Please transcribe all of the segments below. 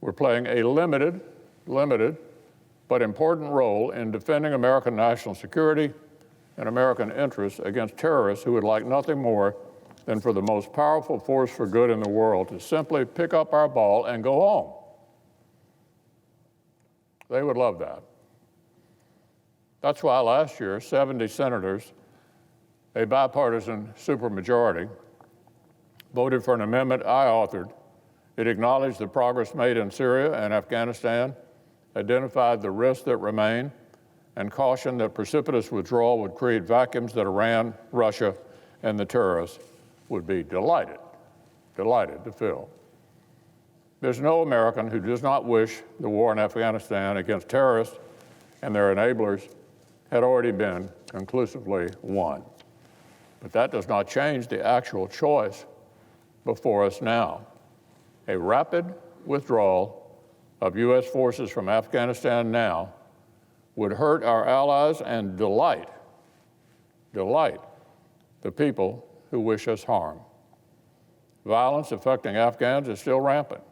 We're playing a limited, but important role in defending American national security and American interests against terrorists who would like nothing more than for the most powerful force for good in the world to simply pick up our ball and go home. They would love that. That's why last year, 70 senators, a bipartisan supermajority, voted for an amendment I authored. It acknowledged the progress made in Syria and Afghanistan, identified the risks that remain, and cautioned that precipitous withdrawal would create vacuums that Iran, Russia, and the terrorists would be delighted to fill. There's no American who does not wish the war in Afghanistan against terrorists and their enablers had already been conclusively won. But that does not change the actual choice before us now. A rapid withdrawal of U.S. forces from Afghanistan now would hurt our allies and delight the people who wish us harm. Violence affecting Afghans is still rampant.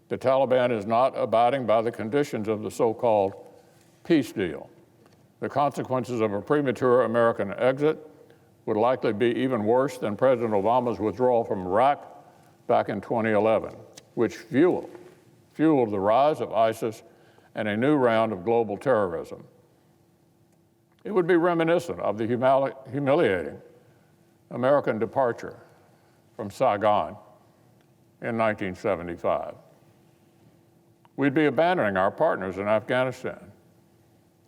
The Taliban is not abiding by the conditions of the so-called peace deal. The consequences of a premature American exit would likely be even worse than President Obama's withdrawal from Iraq back in 2011, which fueled the rise of ISIS and a new round of global terrorism. It would be reminiscent of the humiliating American departure from Saigon in 1975. We'd be abandoning our partners in Afghanistan,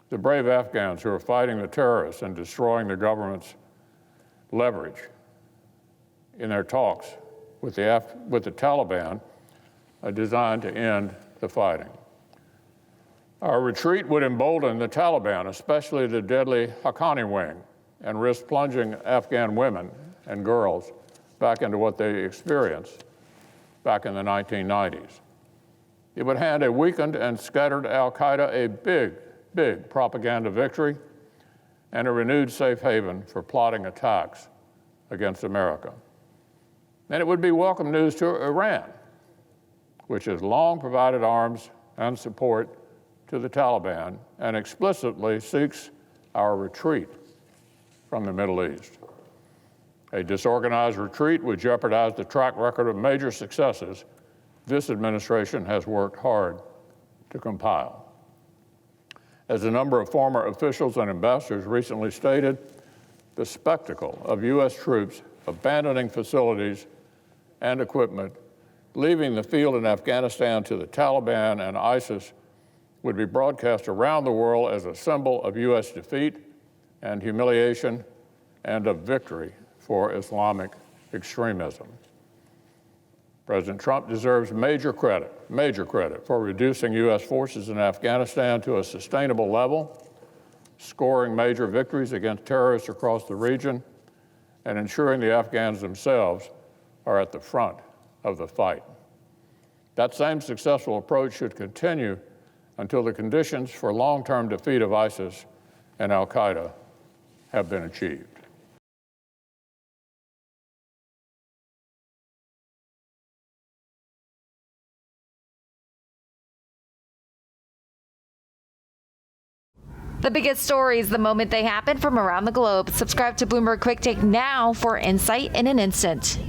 the brave Afghans who are fighting the terrorists and destroying the government's leverage in their talks with the Taliban designed to end the fighting. Our retreat would embolden the Taliban, especially the deadly Haqqani wing, and risk plunging Afghan women and girls back into what they experienced back in the 1990s. It would hand a weakened and scattered al-Qaeda a big propaganda victory and a renewed safe haven for plotting attacks against America. And it would be welcome news to Iran, which has long provided arms and support to the Taliban and explicitly seeks our retreat from the Middle East. A disorganized retreat would jeopardize the track record of major successes this administration has worked hard to compile. As a number of former officials and ambassadors recently stated, the spectacle of U.S. troops abandoning facilities and equipment, leaving the field in Afghanistan to the Taliban and ISIS would be broadcast around the world as a symbol of U.S. defeat and humiliation and of victory for Islamic extremism. President Trump deserves major credit for reducing U.S. forces in Afghanistan to a sustainable level, scoring major victories against terrorists across the region, and ensuring the Afghans themselves are at the front of the fight. That same successful approach should continue until the conditions for long-term defeat of ISIS and al-Qaeda have been achieved. The biggest stories the moment they happen from around the globe. Subscribe to Bloomberg Quick Take now for insight in an instant.